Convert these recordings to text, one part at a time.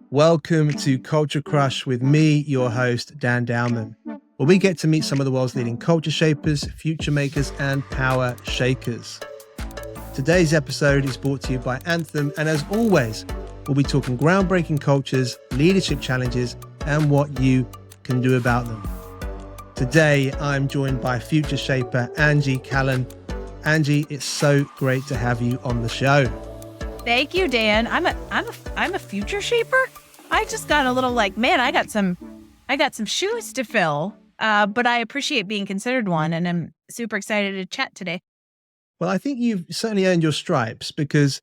Welcome to Culture Crush with me, your host, Dan Dowman, where we get to meet some of the world's leading culture shapers, future makers, and power shakers. Today's episode is brought to you by Anthem, and as always, we'll be talking groundbreaking cultures, leadership challenges, and what you can do about them. Today, I'm joined by future shaper Angie Callen. Angie, it's so great to have you on the show. Thank you, Dan. I'm a future shaper. I just got a little like, man, I got some shoes to fill. But I appreciate being considered one, and I'm super excited to chat today. Well, I think you've certainly earned your stripes because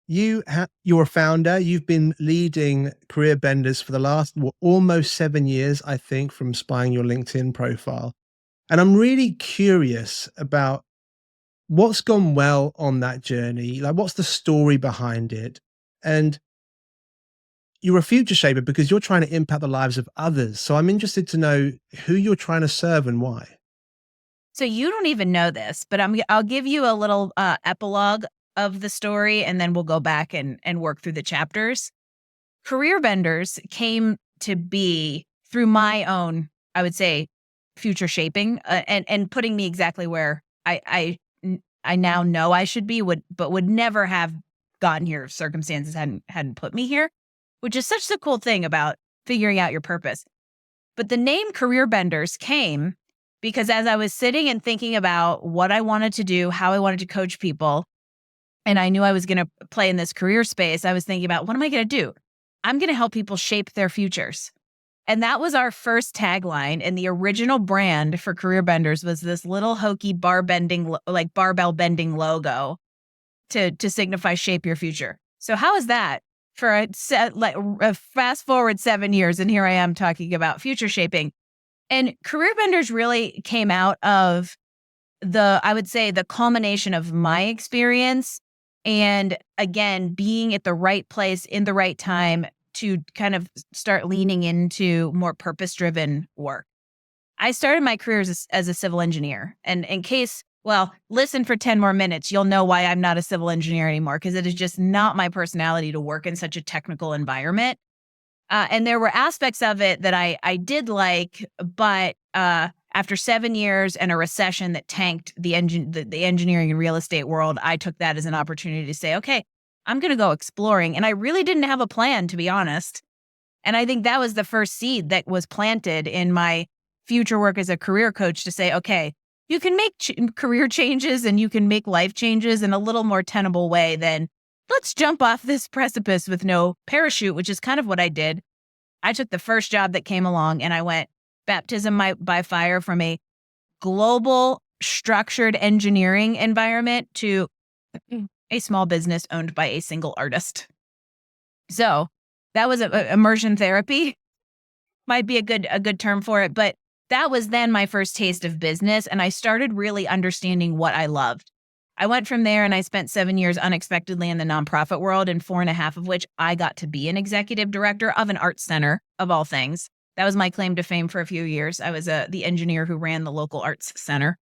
you're a founder. You've been leading Career Benders for the last almost 7 years, I think, from spying your LinkedIn profile. And I'm really curious about what's gone well on that journey. Like, what's the story behind it? And you're a future shaper because you're trying to impact the lives of others. So I'm interested to know who you're trying to serve and why. So you don't even know this, but I'll give you a little epilogue of the story, and then we'll go back and work through the chapters. Career Benders came to be through my own, I would say, future shaping and putting me exactly where I now know I should be, but would never have gotten here if circumstances hadn't put me here, which is such a cool thing about figuring out your purpose. But the name Career Benders came because as I was sitting and thinking about what I wanted to do, how I wanted to coach people, and I knew I was going to play in this career space, I was thinking about, what am I going to do? I'm going to help people shape their futures. And that was our first tagline. And the original brand for Career Benders was this little hokey barbell bending logo to signify shape your future. So how is that for a fast forward 7 years? And here I am talking about future shaping. And Career Benders really came out of I would say the culmination of my experience. And again, being at the right place in the right time to kind of start leaning into more purpose-driven work. I started my career as a civil engineer. And in case, listen for 10 more minutes, you'll know why I'm not a civil engineer anymore, because it is just not my personality to work in such a technical environment. And there were aspects of it that I did like, but after 7 years and a recession that tanked the engineering and real estate world, I took that as an opportunity to say, okay, I'm going to go exploring. And I really didn't have a plan, to be honest. And I think that was the first seed that was planted in my future work as a career coach to say, okay, you can make career changes and you can make life changes in a little more tenable way than let's jump off this precipice with no parachute, which is kind of what I did. I took the first job that came along and I went baptism by fire from a global structured engineering environment to a small business owned by a single artist. So that was immersion therapy, might be a good term for it. But that was then my first taste of business. And I started really understanding what I loved. I went from there and I spent 7 years unexpectedly in the nonprofit world, and 4.5 of which I got to be an executive director of an arts center, of all things. That was my claim to fame for a few years. I was the engineer who ran the local arts center.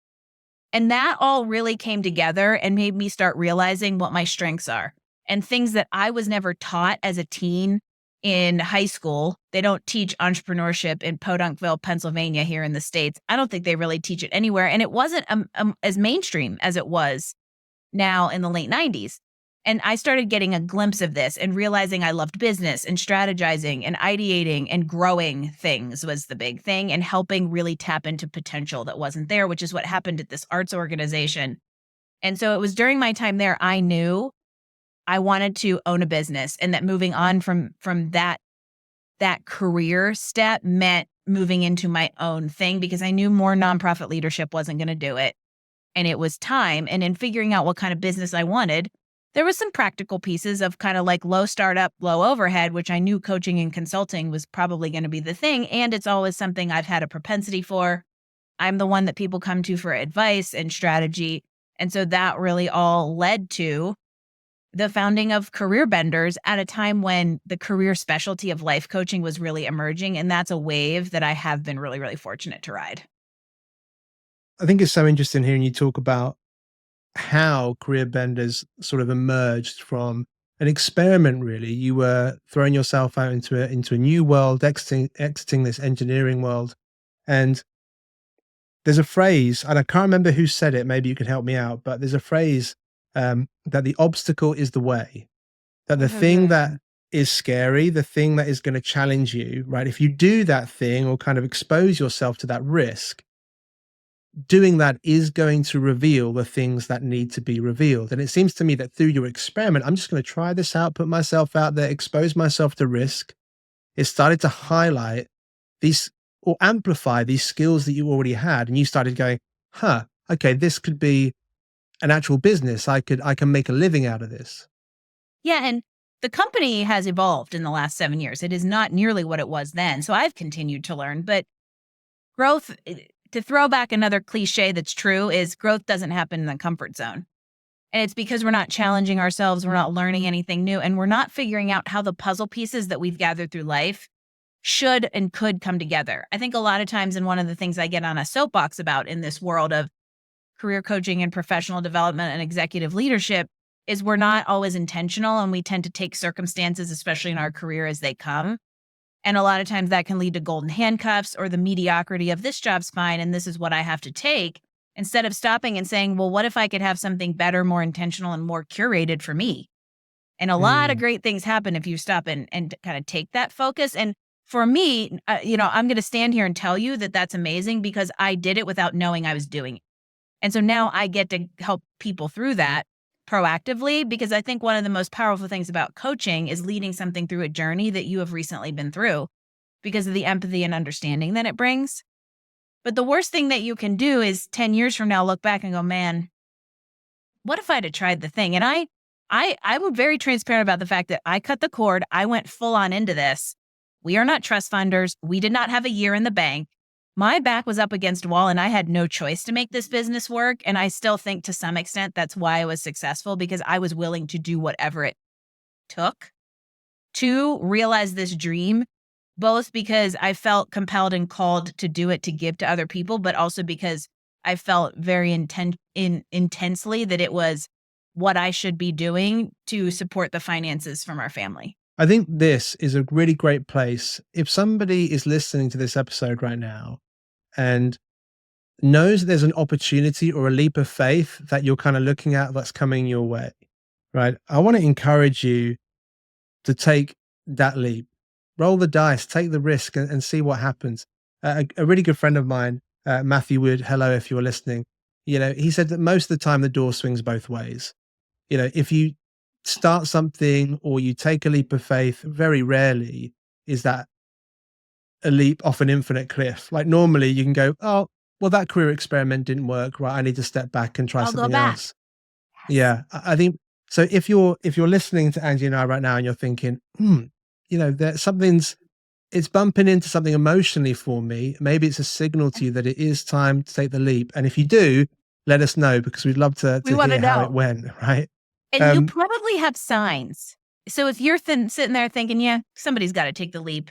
And that all really came together and made me start realizing what my strengths are and things that I was never taught as a teen in high school. They don't teach entrepreneurship in Podunkville, Pennsylvania, here in the States. I don't think they really teach it anywhere. And it wasn't as mainstream as it was now in the late 90s. And I started getting a glimpse of this and realizing I loved business and strategizing and ideating and growing things was the big thing, and helping really tap into potential that wasn't there, which is what happened at this arts organization. And so it was during my time there, I knew I wanted to own a business, and that moving on from that career step meant moving into my own thing, because I knew more nonprofit leadership wasn't going to do it. And it was time. And in figuring out what kind of business I wanted, there was some practical pieces of kind of like low startup, low overhead, which I knew coaching and consulting was probably going to be the thing. And it's always something I've had a propensity for. I'm the one that people come to for advice and strategy. And so that really all led to the founding of Career Benders at a time when the career specialty of life coaching was really emerging. And that's a wave that I have been really, really fortunate to ride. I think it's so interesting hearing you talk about how career benders sort of emerged from an experiment. Really, you were throwing yourself out into a new world, exiting this engineering world, and there's a phrase, and I can't remember who said it. Maybe you can help me out, but there's a phrase that the obstacle is the way. That the thing that is scary, the thing that is going to challenge you, right? If you do that thing or kind of expose yourself to that risk, doing that is going to reveal the things that need to be revealed. And it seems to me that through your experiment, I'm just going to try this out, put myself out there, expose myself to risk. It started to highlight these or amplify these skills that you already had. And you started going, huh, okay, this could be an actual business. I can make a living out of this. Yeah, and the company has evolved in the last 7 years. It is not nearly what it was then. So I've continued to learn, but growth, to throw back another cliche that's true, is growth doesn't happen in the comfort zone. And it's because we're not challenging ourselves, we're not learning anything new, and we're not figuring out how the puzzle pieces that we've gathered through life should and could come together. I think a lot of times, and one of the things I get on a soapbox about in this world of career coaching and professional development and executive leadership, is we're not always intentional, and we tend to take circumstances, especially in our career, as they come. And a lot of times that can lead to golden handcuffs or the mediocrity of this job's fine and this is what I have to take, instead of stopping and saying, well, what if I could have something better, more intentional, and more curated for me? And a lot of Mm, great things happen if you stop and kind of take that focus. And for me, I'm going to stand here and tell you that that's amazing because I did it without knowing I was doing it. And so now I get to help people through that proactively, because I think one of the most powerful things about coaching is leading something through a journey that you have recently been through because of the empathy and understanding that it brings. But the worst thing that you can do is 10 years from now look back and go, man, what if I'd have tried the thing? And I was very transparent about the fact that I cut the cord. I went full on into this. We are not trust funders. We did not have a year in the bank. My back was up against a wall and I had no choice to make this business work. And I still think to some extent that's why I was successful, because I was willing to do whatever it took to realize this dream, both because I felt compelled and called to do it to give to other people, but also because I felt very intensely that it was what I should be doing to support the finances from our family. I think this is a really great place. If somebody is listening to this episode right now and knows that there's an opportunity or a leap of faith that you're kind of looking at that's coming your way, right? I want to encourage you to take that leap, roll the dice, take the risk, and see what happens. A really good friend of mine, Matthew Wood, hello, if you're listening, he said that most of the time the door swings both ways. If you start something or you take a leap of faith, very rarely is that a leap off an infinite cliff. Like normally you can go, oh, well, that career experiment didn't work, right? I need to step back and try I'll go something back. else. Yes. Yeah, I think so. If you're listening to Angie and I right now, and you're thinking, that something's it's bumping into something emotionally for me. Maybe it's a signal to you that it is time to take the leap. And if you do, let us know because we'd love We to want to hear how it know. went. Right? And you Um, probably have signs. So if you're sitting there thinking, yeah, somebody's got to take the leap,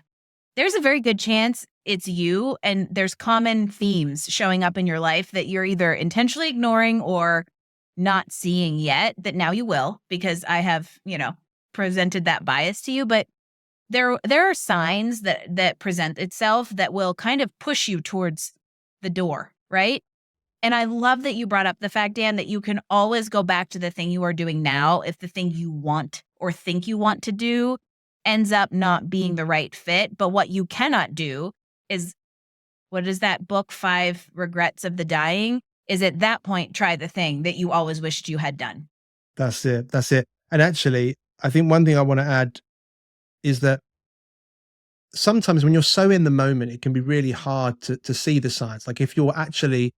there's a very good chance it's you. And there's common themes showing up in your life that you're either intentionally ignoring or not seeing yet, that now you will, because I have, presented that bias to you. But there are signs that present itself that will kind of push you towards the door, right? And I love that you brought up the fact, Dan, that you can always go back to the thing you are doing now if the thing you want or think you want to do ends up not being the right fit. But what you cannot do is, what is that book, Five Regrets of the Dying? Is at that point, try the thing that you always wished you had done. that's it. That's it. And actually, I think one thing I want to add is that sometimes when you're so in the moment, it can be really hard to see the signs. Like if you're actually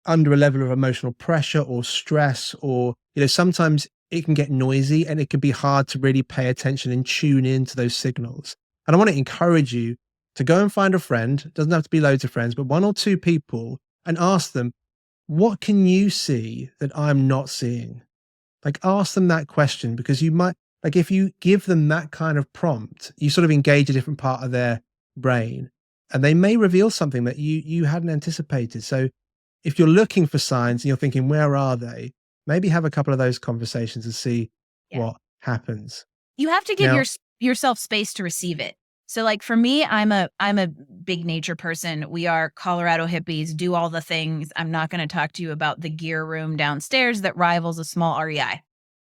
under a level of emotional pressure or stress, or sometimes it can get noisy and it can be hard to really pay attention and tune into those signals. And I want to encourage you to go and find a friend. It doesn't have to be loads of friends, but one or two people, and ask them, what can you see that I'm not seeing? Like ask them that question, because you might, like if you give them that kind of prompt, you sort of engage a different part of their brain and they may reveal something that you hadn't anticipated. So if you're looking for signs and you're thinking, where are they? maybe have a couple of those conversations and see Yeah. what happens. You have to give Now, yourself space to receive it. So like for me, I'm a big nature person. We are Colorado hippies, do all the things. I'm not going to talk to you about the gear room downstairs that rivals a small REI,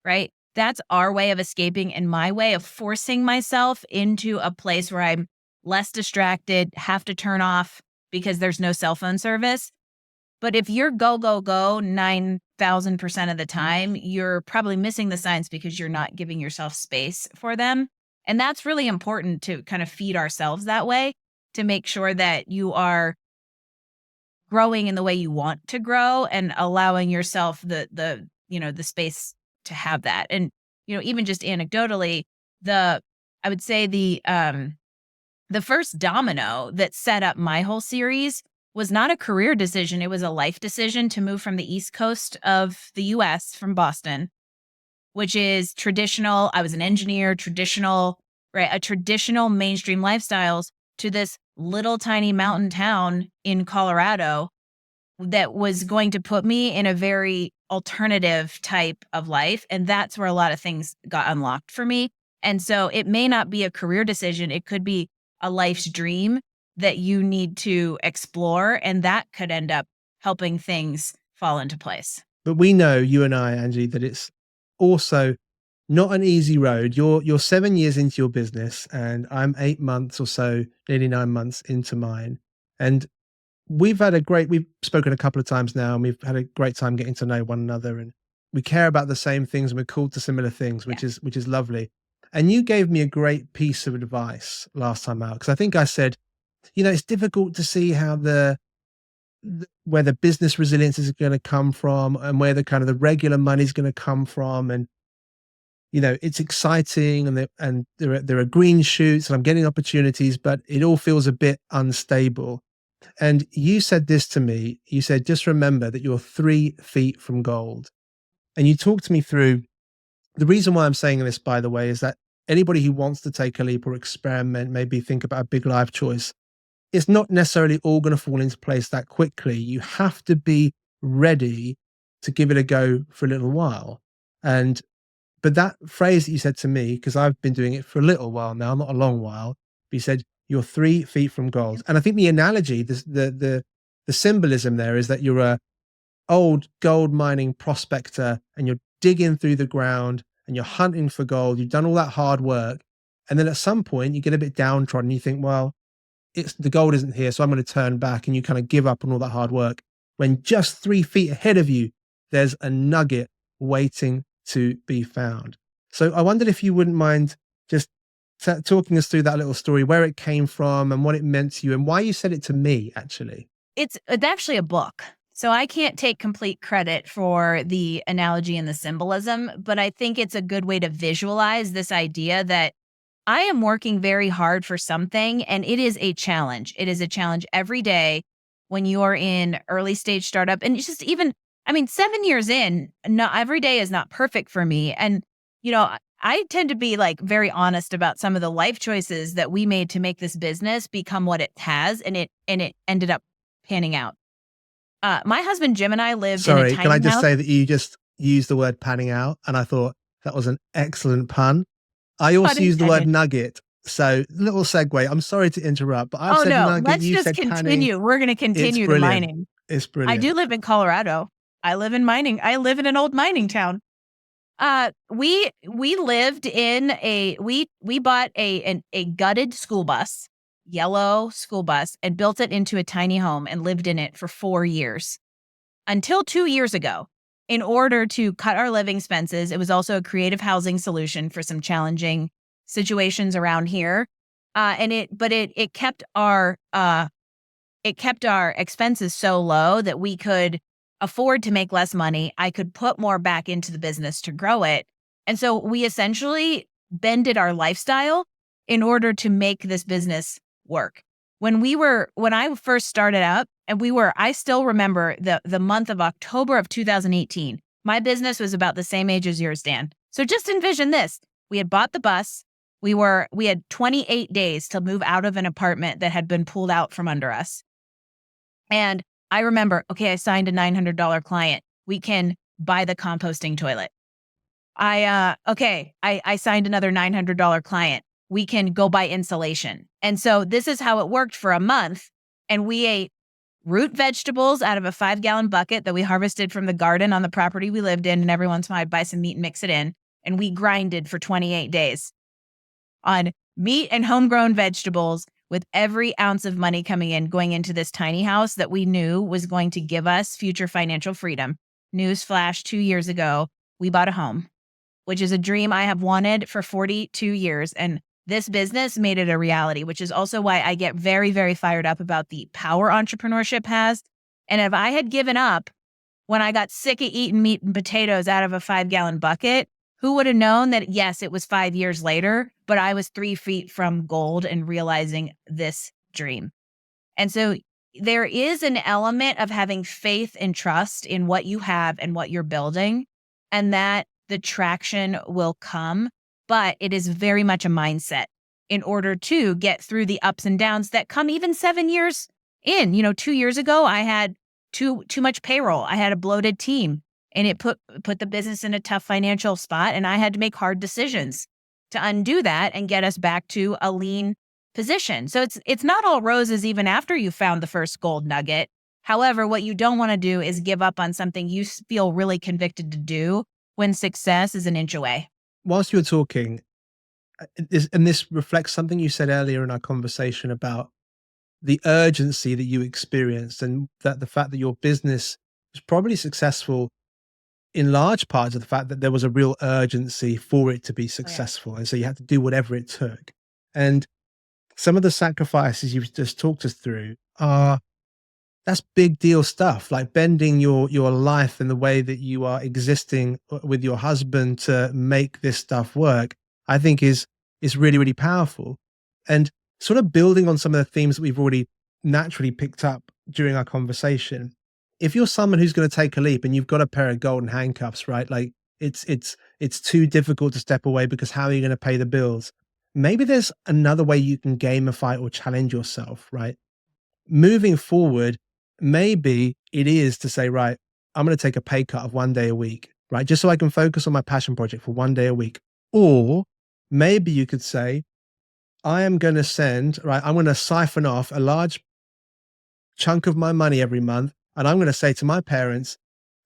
right? That's our way of escaping and my way of forcing myself into a place where I'm less distracted, have to turn off because there's no cell phone service. But if you're go, go, go 9,000% of the time, you're probably missing the signs because you're not giving yourself space for them. And that's really important to kind of feed ourselves that way to make sure that you are growing in the way you want to grow and allowing yourself the space to have that. And, even just anecdotally, I would say the first domino that set up my whole series was not a career decision. It was a life decision to move from the East Coast of the US from Boston, which is traditional. I was an engineer, traditional, right? A traditional mainstream lifestyles to this little tiny mountain town in Colorado that was going to put me in a very alternative type of life. And that's where a lot of things got unlocked for me. And so it may not be a career decision. It could be a life's dream that you need to explore. And that could end up helping things fall into place. but we know, you and I, Angie, that it's also not an easy road. You're 7 years into your business, and I'm 8 months or so, nearly 9 months into mine. And we've spoken a couple of times now, and we've had a great time getting to know one another, and we care about the same things, and we're called to similar things, Yeah. which is lovely. And you gave me a great piece of advice last time out, because I think I said, it's difficult to see how where the business resilience is going to come from, and where the kind of the regular money is going to come from. And it's exciting, and there are green shoots, and I'm getting opportunities, but it all feels a bit unstable. And you said this to me. You said, just remember that you're 3 feet from gold. And you talked to me through the reason why I'm saying this, by the way, is that anybody who wants to take a leap or experiment, maybe think about a big life choice, it's not necessarily all going to fall into place that quickly. You have to be ready to give it a go for a little while. But that phrase that you said to me, because I've been doing it for a little while now, not a long while, but you said, you're 3 feet from gold. And I think the analogy, the symbolism there is that you're a old gold mining prospector, and you're digging through the ground and you're hunting for gold. You've done all that hard work. And then at some point you get a bit downtrodden. You think, well, the gold isn't here, so I'm going to turn back. And you kind of give up on all that hard work, when just 3 feet ahead of you, there's a nugget waiting to be found. So I wondered if you wouldn't mind just talking us through that little story, where it came from and what it meant to you, and why you said it to me, actually. It's actually a book. So I can't take complete credit for the analogy and the symbolism, but I think it's a good way to visualize this idea that I am working very hard for something, and it is a challenge. It is a challenge every day when you are in early stage startup. And it's just 7 years in, not every day is not perfect for me. And, I tend to be like very honest about some of the life choices that we made to make this business become what it has. And it ended up panning out. My husband, Jim, and I lived in a Sorry, can I tiny just house. say that you just used the word panning out, and I thought that was an excellent pun. I Pun also used the word intended. nugget. So, little segue. I'm sorry to interrupt, but I've Oh, said no. nugget, Let's you just said panning. continue. We're going to It's continue the brilliant. mining. It's I do brilliant. live in Colorado. I live in mining. I live in an old mining town. We lived in we bought a gutted school bus, yellow school bus, and built it into a tiny home and lived in it for 4 years until 2 years ago. In order to cut our living expenses, it was also a creative housing solution for some challenging situations around here. It kept our expenses so low that we could afford to make less money. I could put more back into the business to grow it. And so we essentially bended our lifestyle in order to make this business work. When I first started up, I still remember the month of October of 2018. My business was about the same age as yours, Dan. So just envision this. We had bought the bus. We had 28 days to move out of an apartment that had been pulled out from under us. And I remember, okay, I signed a $900 client. We can buy the composting toilet. I signed another $900 client. We can go buy insulation. And so this is how it worked for a month. And we ate root vegetables out of a 5-gallon bucket that we harvested from the garden on the property we lived in. And every once in a while I'd buy some meat and mix it in. And we grinded for 28 days on meat and homegrown vegetables, with every ounce of money coming in, going into this tiny house that we knew was going to give us future financial freedom. Newsflash, 2 years ago, we bought a home, which is a dream I have wanted for 42 years. And this business made it a reality, which is also why I get very, very fired up about the power entrepreneurship has. And if I had given up when I got sick of eating meat and potatoes out of a 5-gallon bucket, who would have known that, yes, it was 5 years later, but I was 3 feet from gold and realizing this dream. And so there is an element of having faith and trust in what you have and what you're building, and that the traction will come, but it is very much a mindset in order to get through the ups and downs that come even 7 years in. 2 years ago, I had too much payroll. I had a bloated team. And it put the business in a tough financial spot, and I had to make hard decisions to undo that and get us back to a lean position. So it's not all roses even after you found the first gold nugget. However, what you don't want to do is give up on something you feel really convicted to do when success is an inch away. Whilst you were talking, this reflects something you said earlier in our conversation about the urgency that you experienced, and that the fact that your business was probably successful in large parts of the fact that there was a real urgency for it to be successful. And so you had to do whatever it took. And some of the sacrifices you've just talked us through that's big deal stuff, like bending your life and the way that you are existing with your husband to make this stuff work, I think is really, really powerful. And sort of building on some of the themes that we've already naturally picked up during our conversation. If you're someone who's going to take a leap and you've got a pair of golden handcuffs, right? Like it's too difficult to step away because how are you going to pay the bills? Maybe there's another way you can gamify or challenge yourself, right? Moving forward, maybe it is to say, right, I'm going to take a pay cut of 1 day a week, right? Just so I can focus on my passion project for 1 day a week. Or maybe you could say, I'm going to siphon off a large chunk of my money every month. And I'm going to say to my parents,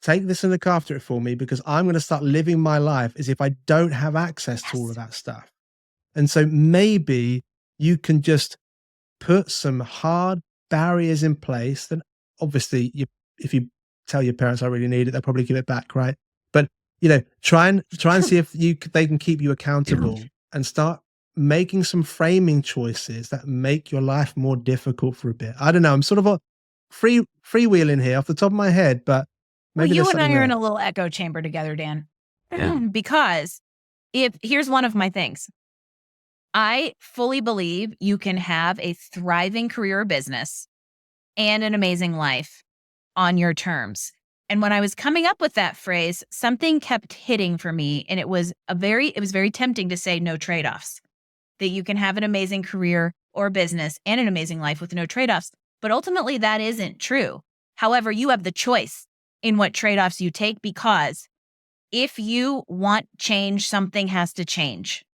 take this and look after it for me, because I'm going to start living my life as if I don't have access to all of that stuff. And so maybe you can just put some hard barriers in place. Then obviously if you tell your parents I really need it, they'll probably give it back, right? But try and see if they can keep you accountable and start making some framing choices that make your life more difficult for a bit. I don't know. I'm sort of a freewheeling here off the top of my head, but maybe you and I are in a little echo chamber together, Dan. Yeah. Because here's one of my things. I fully believe you can have a thriving career or business and an amazing life on your terms. And when I was coming up with that phrase, something kept hitting for me, and it was very tempting to say no trade-offs. That you can have an amazing career or business and an amazing life with no trade-offs. But ultimately, that isn't true. However, you have the choice in what trade-offs you take, because if you want change, something has to change.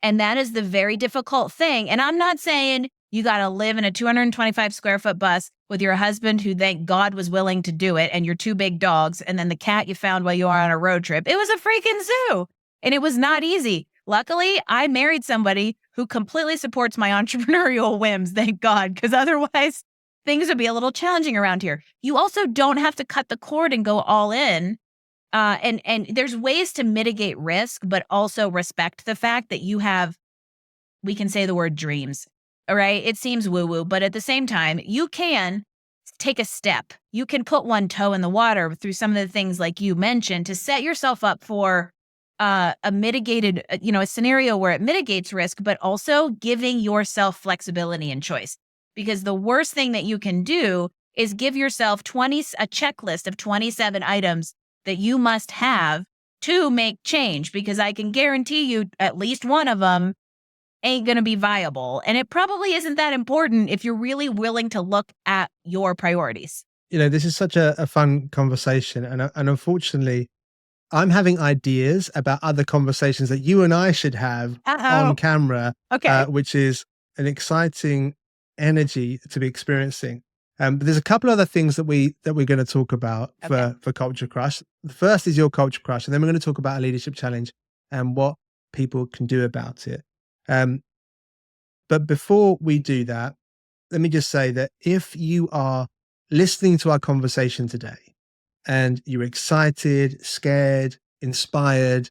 And that is the very difficult thing. And I'm not saying you got to live in a 225 square foot bus with your husband, who thank God was willing to do it, and your 2 big dogs, and then the cat you found while you were on a road trip. It was a freaking zoo, and it was not easy. Luckily, I married somebody who completely supports my entrepreneurial whims, thank God, because otherwise things would be a little challenging around here. You also don't have to cut the cord and go all in. And there's ways to mitigate risk, but also respect the fact that you have, we can say the word dreams, all right? It seems woo-woo, but at the same time, you can take a step. You can put one toe in the water through some of the things like you mentioned to set yourself up for a mitigated, a scenario where it mitigates risk, but also giving yourself flexibility and choice. Because the worst thing that you can do is give yourself a checklist of 27 items that you must have to make change, because I can guarantee you at least one of them ain't going to be viable. And it probably isn't that important if you're really willing to look at your priorities. This is such a fun conversation, and unfortunately, I'm having ideas about other conversations that you and I should have on Uh-oh. camera, Okay. which is an exciting energy to be experiencing. But there's a couple other things that we're going to talk about Okay. for Culture Crush. The first is your Culture Crush, and then we're going to talk about a leadership challenge and what people can do about it. Um, but before we do that, let me just say that if you are listening to our conversation today and you're excited, scared, inspired,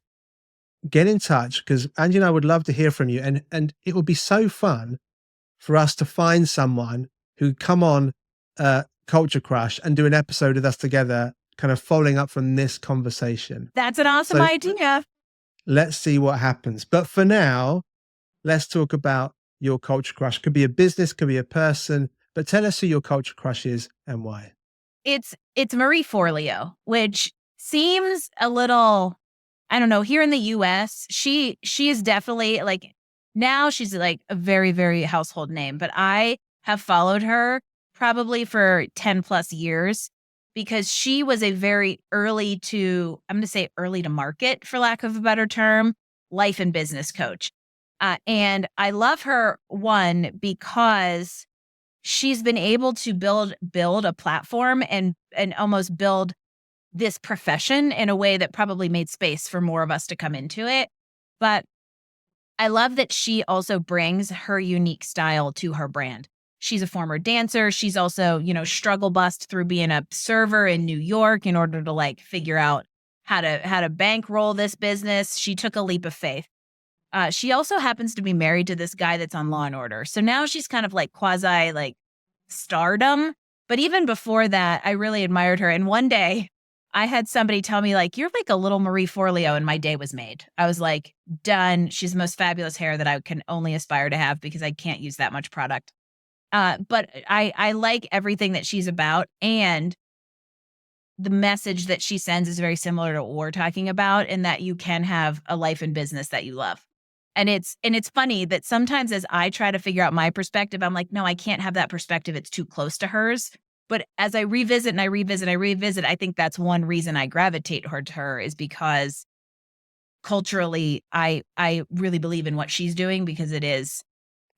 get in touch because Angie and I would love to hear from you. And it would be so fun for us to find someone who come on Culture Crush and do an episode with us together, kind of following up from this conversation. That's an awesome So idea. let's see what happens. But for now, let's talk about your culture crush. Could be a business, could be a person, but tell us who your culture crush is and why. It's Marie Forleo, which seems a little, I don't know, here in the US, she is definitely like, now she's like a very, very household name, but I have followed her probably for 10 plus years because she was a very I'm going to say early to market, for lack of a better term, life and business coach. And I love her, one, because she's been able to build a platform and almost build this profession in a way that probably made space for more of us to come into it. But I love that she also brings her unique style to her brand. She's a former dancer. She's also, struggle bust through being a server in New York in order to like figure out how to bankroll this business. She took a leap of faith. She also happens to be married to this guy that's on Law and Order. So now she's kind of like quasi like stardom. But even before that, I really admired her. And one day I had somebody tell me like, you're like a little Marie Forleo, and my day was made. I was like, done. She's the most fabulous hair that I can only aspire to have because I can't use that much product. But I like everything that she's about. And the message that she sends is very similar to what we're talking about, in that you can have a life and business that you love. And it's funny that sometimes as I try to figure out my perspective, I'm like, no, I can't have that perspective. It's too close to hers. But as I revisit and I revisit, I think that's one reason I gravitate towards her, is because culturally, I really believe in what she's doing because it is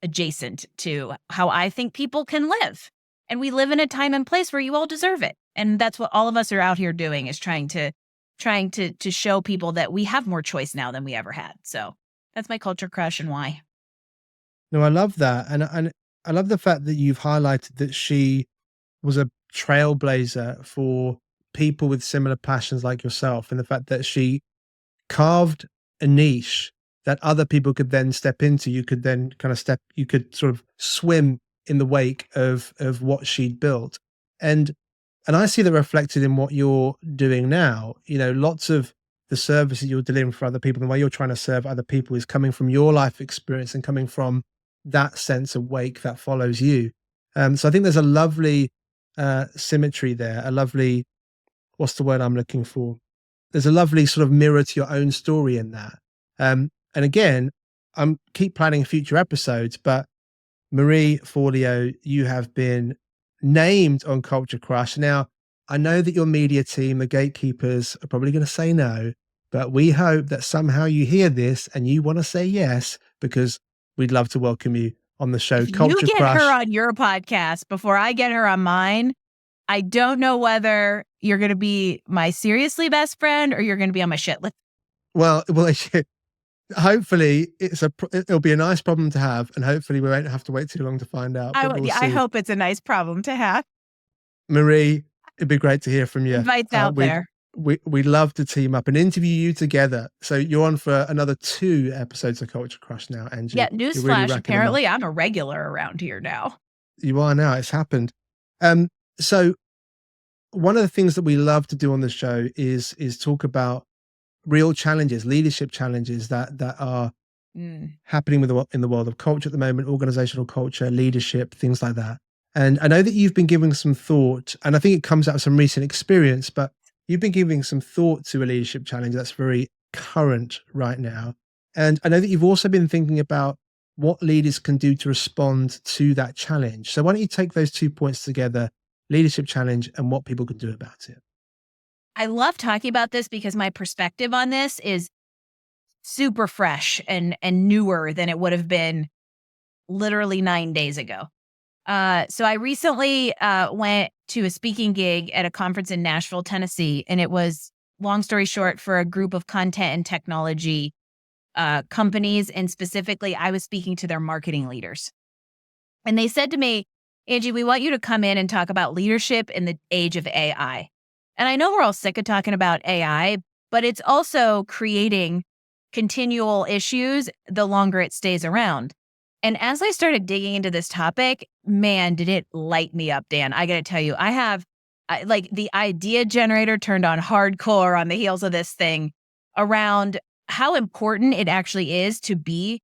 adjacent to how I think people can live. And we live in a time and place where you all deserve it. And that's what all of us are out here doing, is trying to show people that we have more choice now than we ever had. So that's my culture crush and why. No, I love that. And I love the fact that you've highlighted that she was a trailblazer for people with similar passions like yourself, and the fact that she carved a niche that other people could then step into. You could then you could sort of swim in the wake of what she'd built. And I see that reflected in what you're doing now. Lots of the services you're delivering for other people, the way you're trying to serve other people, is coming from your life experience and coming from that sense of wake that follows you. So I think there's a lovely symmetry there, a lovely, what's the word I'm looking for? There's a lovely sort of mirror to your own story in that. And again, I'm keep planning future episodes, but Marie Forleo, you have been named on Culture Crush. Now, I know that your media team, the gatekeepers, are probably going to say no, but we hope that somehow you hear this and you want to say yes, because we'd love to welcome you on the show. If you Culture get her Crush. on your podcast before I get her on mine, I don't know whether you're going to be my seriously best friend or you're going to be on my shit list. Well, hopefully it'll be a nice problem to have, and hopefully we won't have to wait too long to find out. But we'll I see. hope it's a nice problem to have. Marie, it'd be great to hear from you. Invites out there. We'd love to team up and interview you together. So you're on for another 2 episodes of Culture Crush now, Angie. Yeah, You're really newsflash. racking them up. Apparently, I'm a regular around here now. You are now. It's happened. So one of the things that we love to do on the show is talk about real challenges, leadership challenges that are happening in the world of culture at the moment, organizational culture, leadership, things like that. And I know that you've been giving some thought, and I think it comes out of some recent experience, but you've been giving some thought to a leadership challenge that's very current right now. And I know that you've also been thinking about what leaders can do to respond to that challenge. So why don't you take those 2 points together leadership challenge and what people could do about it. I love talking about this because my perspective on this is super fresh and newer than it would have been literally 9 days ago. So I recently went to a speaking gig at a conference in Nashville, Tennessee, and it was, long story short, for a group of content and technology companies, and specifically, I was speaking to their marketing leaders. And they said to me, Angie, we want you to come in and talk about leadership in the age of AI. And I know we're all sick of talking about AI, but it's also creating continual issues the longer it stays around. And as I started digging into this topic, man, did it light me up, Dan. I got to tell you, like the idea generator turned on hardcore on the heels of this thing around how important it actually is to be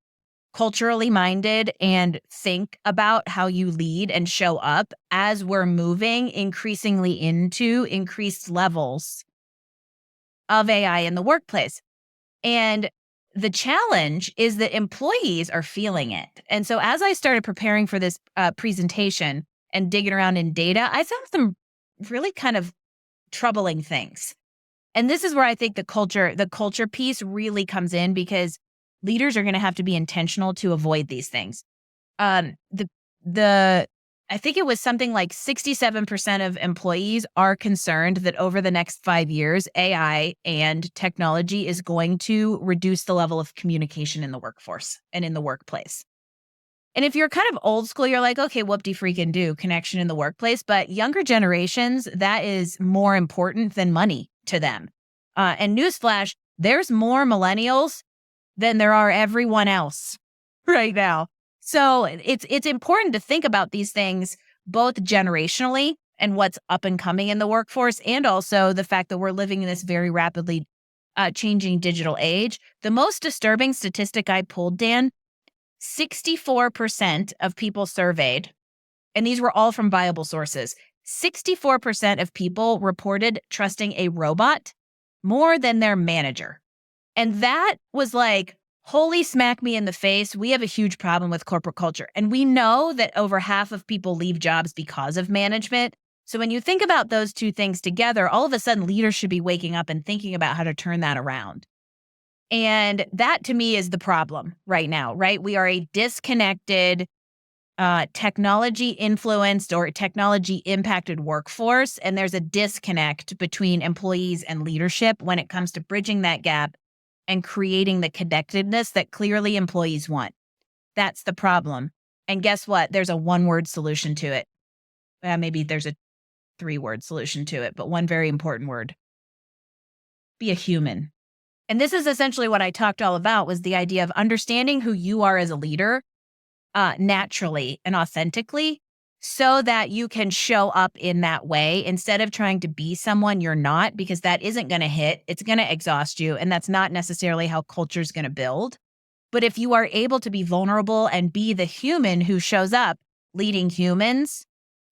culturally minded and think about how you lead and show up as we're moving increasingly into increased levels of AI in the workplace. And the challenge is that employees are feeling it. And so as I started preparing for this presentation and digging around in data, I found some really kind of troubling things. And this is where I think the culture piece really comes in, because leaders are going to have to be intentional to avoid these things. The I think it was something like 67% of employees are concerned that over the next 5 years, AI and technology is going to reduce the level of communication in the workforce and in the workplace. And if you're kind of old school, you're like, okay, whoop-de-freaking do, connection in the workplace. But younger generations, that is more important than money to them. And newsflash, there's more millennials than there are everyone else right now. So it's important to think about these things both generationally and what's up and coming in the workforce, and also the fact that we're living in this very rapidly changing digital age. The most disturbing statistic I pulled, Dan, 64% of people surveyed, and these were all from viable sources, 64% of people reported trusting a robot more than their manager. And that was like, holy smack me in the face. We have a huge problem with corporate culture. And we know that over half of people leave jobs because of management. So when you think about those two things together, all of a sudden leaders should be waking up and thinking about how to turn that around. And that to me is the problem right now, right? We are a disconnected, technology influenced or technology impacted workforce. And there's a disconnect between employees and leadership when it comes to bridging that gap and creating the connectedness that clearly employees want. That's the problem. And guess what? There's a one-word solution to it. Maybe there's a 3-word solution to it, but one very important word: be a human. And this is essentially what I talked all about, was the idea of understanding who you are as a leader naturally and authentically, so that you can show up in that way instead of trying to be someone you're not, because that isn't going to hit. It's going to exhaust you. And that's not necessarily how culture is going to build. But if you are able to be vulnerable and be the human who shows up leading humans,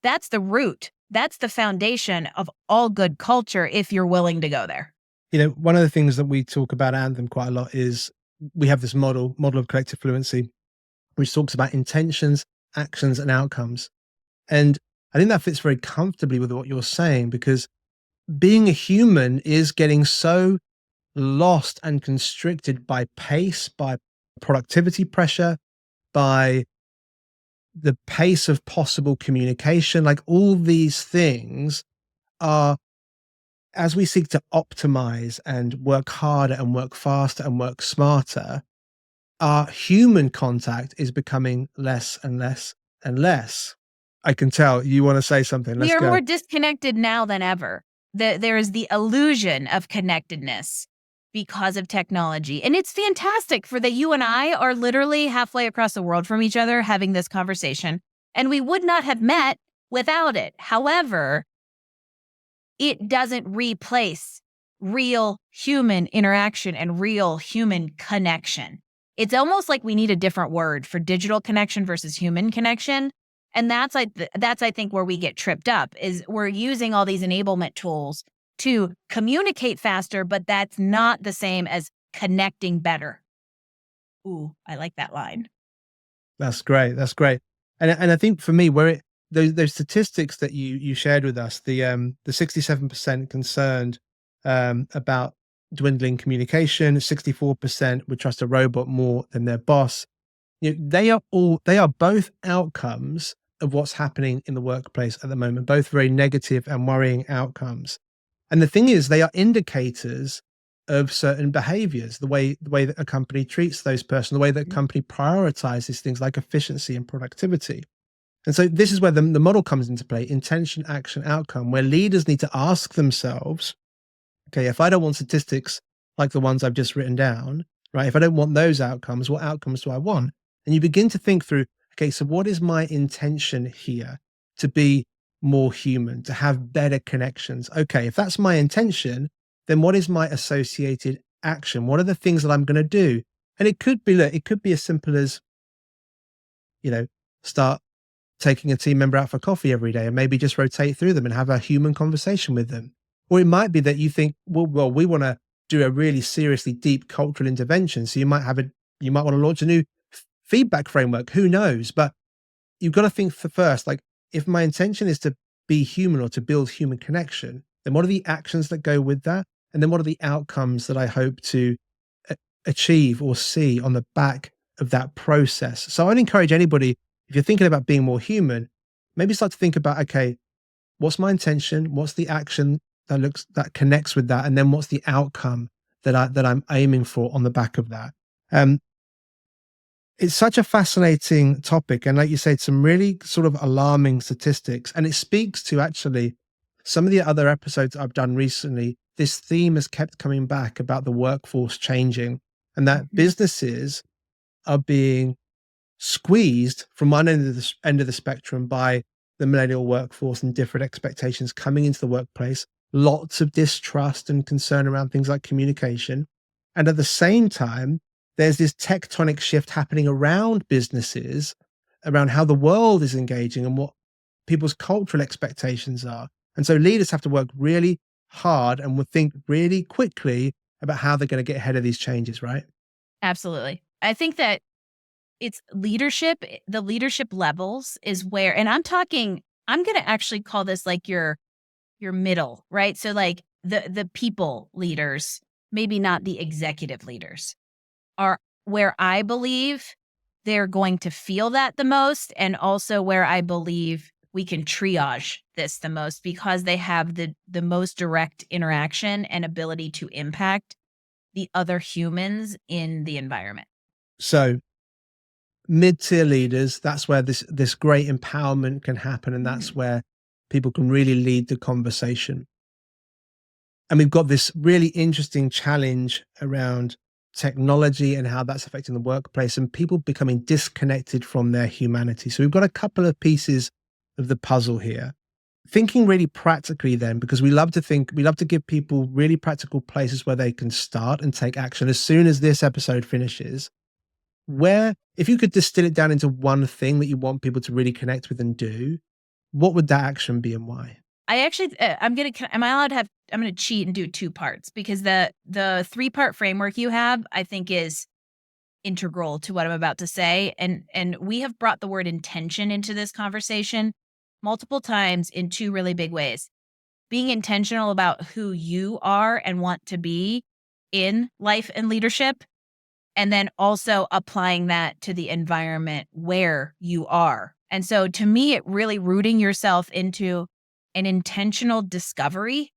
that's the root. That's the foundation of all good culture, if you're willing to go there. You know, one of the things that we talk about at Anthem quite a lot is we have this model of collective fluency, which talks about intentions, actions, and outcomes. And I think that fits very comfortably with what you're saying, because being a human is getting so lost and constricted by pace, by productivity pressure, by the pace of possible communication. Like, all these things are, as we seek to optimize and work harder and work faster and work smarter, our human contact is becoming less and less and less. I can tell you want to say something. Let's We are go. more disconnected now than ever. There is the illusion of connectedness because of technology. And it's fantastic for that you and I are literally halfway across the world from each other having this conversation, and we would not have met without it. However, it doesn't replace real human interaction and real human connection. It's almost like we need a different word for digital connection versus human connection. And that's I think where we get tripped up, is we're using all these enablement tools to communicate faster, but that's not the same as connecting better. Ooh, I like that line. That's great. That's great. And I think for me, where those statistics that you shared with us, the 67% concerned about dwindling communication, 64% would trust a robot more than their boss. They are both outcomes of what's happening in the workplace at the moment, both very negative and worrying outcomes. And the thing is, they are indicators of certain behaviors, the way that a company treats those person, the way that a company prioritizes things like efficiency and productivity. And so this is where the model comes into play: intention, action, outcome, where leaders need to ask themselves, okay, if I don't want statistics like the ones I've just written down, right? If I don't want those outcomes, what outcomes do I want? And you begin to think through, okay, so what is my intention here? To be more human, to have better connections. Okay, if that's my intention, then what is my associated action? What are the things that I'm going to do? And it could be, look, it could be as simple as, start taking a team member out for coffee every day and maybe just rotate through them and have a human conversation with them. Or it might be that you think, well, we want to do a really seriously deep cultural intervention. So you might want to launch a new feedback framework. Who knows? But you've got to think first, like, if my intention is to be human or to build human connection, then what are the actions that go with that? And then what are the outcomes that I hope to achieve or see on the back of that process? So I'd encourage anybody, if you're thinking about being more human, maybe start to think about, okay, what's my intention? What's the action that connects with that? And then what's the outcome that I'm aiming for on the back of that? It's such a fascinating topic. And like you said, some really sort of alarming statistics. And it speaks to actually some of the other episodes I've done recently. This theme has kept coming back about the workforce changing and that businesses are being squeezed from one end of the spectrum by the millennial workforce and different expectations coming into the workplace, lots of distrust and concern around things like communication. And at the same time, there's this tectonic shift happening around businesses, around how the world is engaging and what people's cultural expectations are. And so leaders have to work really hard and will think really quickly about how they're going to get ahead of these changes, right? Absolutely. I think that it's leadership, the leadership levels is where, and I'm going to actually call this like your middle, right? So like the people leaders, maybe not the executive leaders, are where I believe they're going to feel that the most, and also where I believe we can triage this the most, because they have the most direct interaction and ability to impact the other humans in the environment. So mid-tier leaders, that's where this great empowerment can happen, and that's where people can really lead the conversation. And we've got this really interesting challenge around technology and how that's affecting the workplace and people becoming disconnected from their humanity. So we've got a couple of pieces of the puzzle here. Thinking really practically then, because we love to give people really practical places where they can start and take action as soon as this episode finishes. Where, if you could distill it down into one thing that you want people to really connect with and do, what would that action be and why? I actually, am I allowed to have, I'm going to cheat and do 2 parts, because the 3-part framework you have, I think, is integral to what I'm about to say. And we have brought the word intention into this conversation multiple times in 2 really big ways. Being intentional about who you are and want to be in life and leadership, and then also applying that to the environment where you are. And so to me, it really rooting yourself into an intentional discovery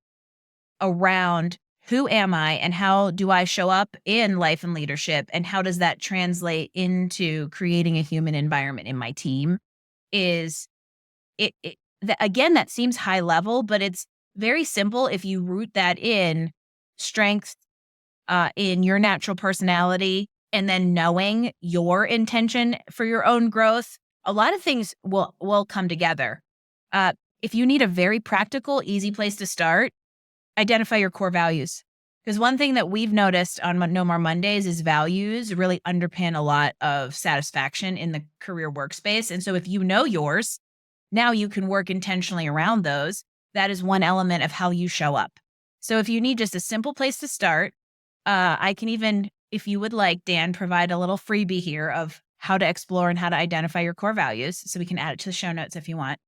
around who am I and how do I show up in life and leadership, and how does that translate into creating a human environment in my team is again, that seems high level, but it's very simple if you root that in strengths, in your natural personality, and then knowing your intention for your own growth. A lot of things will come together. If you need a very practical, easy place to start, identify your core values. Because one thing that we've noticed on No More Mondays is values really underpin a lot of satisfaction in the career workspace. And so if you know yours, now you can work intentionally around those. That is one element of how you show up. So if you need just a simple place to start, I can even, if you would like, Dan, provide a little freebie here of how to explore and how to identify your core values. So we can add it to the show notes if you want.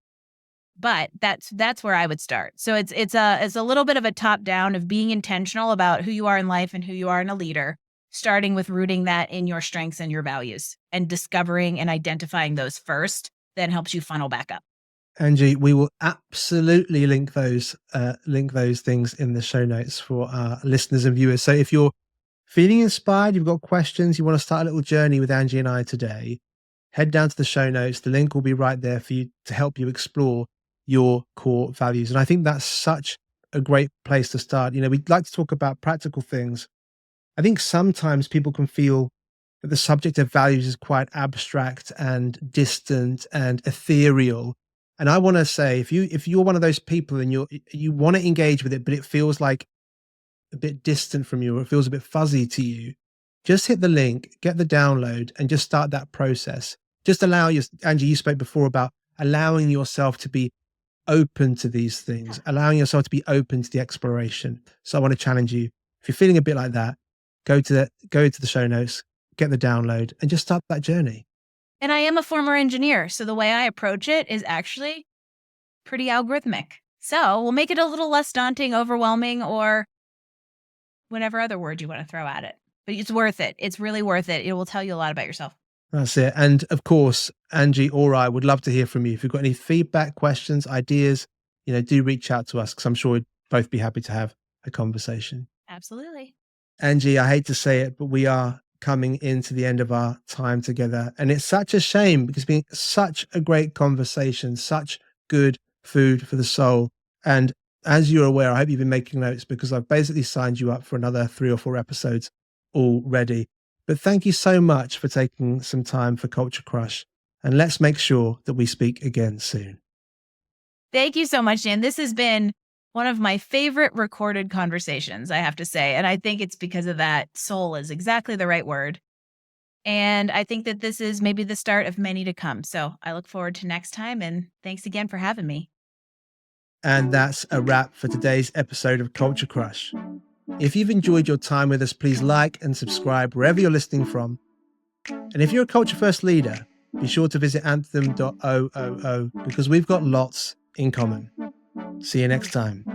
But that's where I would start. So it's a little bit of a top down of being intentional about who you are in life and who you are in a leader, starting with rooting that in your strengths and your values and discovering and identifying those first, then helps you funnel back up. Angie, we will absolutely link those things in the show notes for our listeners and viewers. So if you're feeling inspired, you've got questions, you want to start a little journey with Angie and I today, head down to the show notes. The link will be right there for you to help you explore your core values. And I think that's such a great place to start. You know, we'd like to talk about practical things. I think sometimes people can feel that the subject of values is quite abstract and distant and ethereal. And I want to say, if you're one of those people and you want to engage with it, but it feels like a bit distant from you, or it feels a bit fuzzy to you, just hit the link, get the download, and just start that process. Just allow your Angie, you spoke before about allowing yourself to be open to these things, allowing yourself to be open to the exploration. So I want to challenge you. If you're feeling a bit like that, go to the show notes, get the download, and just start that journey. And I am a former engineer, so the way I approach it is actually pretty algorithmic. So we'll make it a little less daunting, overwhelming, or whatever other word you want to throw at it. But it's worth it. It's really worth it. It will tell you a lot about yourself. That's it. And of course, Angie or I would love to hear from you. If you've got any feedback, questions, ideas, do reach out to us, because I'm sure we'd both be happy to have a conversation. Absolutely. Angie, I hate to say it, but we are coming into the end of our time together. And it's such a shame, because it's been such a great conversation, such good food for the soul. And as you're aware, I hope you've been making notes, because I've basically signed you up for another 3 or 4 episodes already. But thank you so much for taking some time for Culture Crush. And let's make sure that we speak again soon. Thank you so much, Dan. This has been one of my favorite recorded conversations, I have to say. And I think it's because of that. Soul is exactly the right word. And I think that this is maybe the start of many to come. So I look forward to next time. And thanks again for having me. And that's a wrap for today's episode of Culture Crush. If you've enjoyed your time with us, please like and subscribe wherever you're listening from. And if you're a Culture First leader, be sure to visit anthem.oo, because we've got lots in common. See you next time.